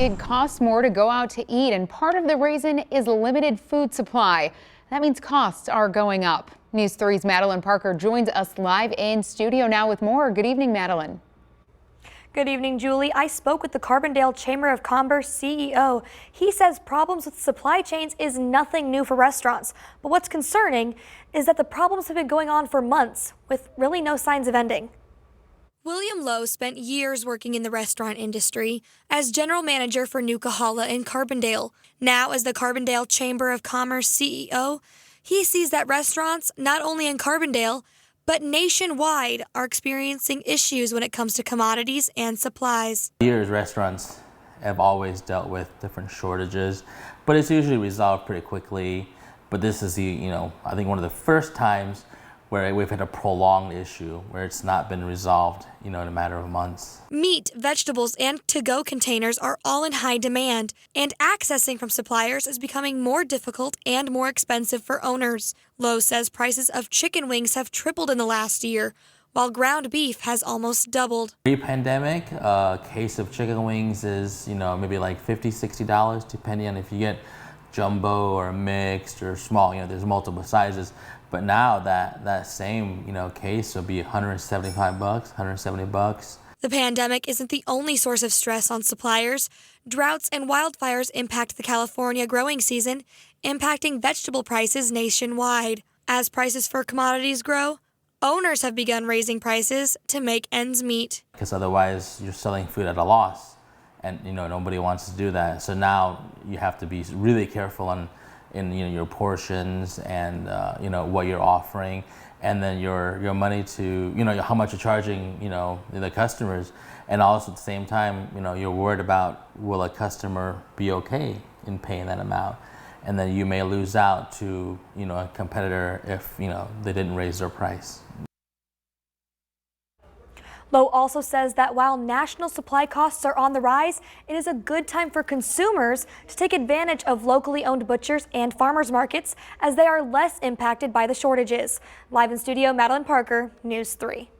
It costs more to go out to eat, and part of the reason is limited food supply. That means costs are going up. News 3's Madeline Parker joins us live in studio now with more. Good evening, Madeline. Good evening, Julie. I spoke with the Carbondale Chamber of Commerce CEO. He says problems with supply chains is nothing new for restaurants. But what's concerning is that the problems have been going on for months with really no signs of ending. William Lowe spent years working in the restaurant industry as general manager for Nuka-Hala in Carbondale. Now, as the Carbondale Chamber of Commerce CEO, he sees that restaurants, not only in Carbondale, but nationwide, are experiencing issues when it comes to commodities and supplies. For years, restaurants have always dealt with different shortages, but it's usually resolved pretty quickly. But this is I think one of the first times where we've had a prolonged issue where it's not been resolved, in a matter of months. Meat, vegetables, and to-go containers are all in high demand, and accessing from suppliers is becoming more difficult and more expensive for owners. Lowe says prices of chicken wings have tripled in the last year, while ground beef has almost doubled. Pre-pandemic, a case of chicken wings is, maybe like $50, $60, depending on if you get jumbo or mixed or small, there's multiple sizes. But now that same, case will be $175, $170. The pandemic isn't the only source of stress on suppliers. Droughts and wildfires impact the California growing season, impacting vegetable prices nationwide. As prices for commodities grow, owners have begun raising prices to make ends meet. Because otherwise you're selling food at a loss, and nobody wants to do that. So now you have to be really careful in your portions and what you're offering, and then your money to how much you're charging the customers, and also at the same time you're worried about, will a customer be okay in paying that amount, and then you may lose out to a competitor if they didn't raise their price. Lowe also says that while national supply costs are on the rise, it is a good time for consumers to take advantage of locally owned butchers and farmers markets, as they are less impacted by the shortages. Live in studio, Madeline Parker, News 3.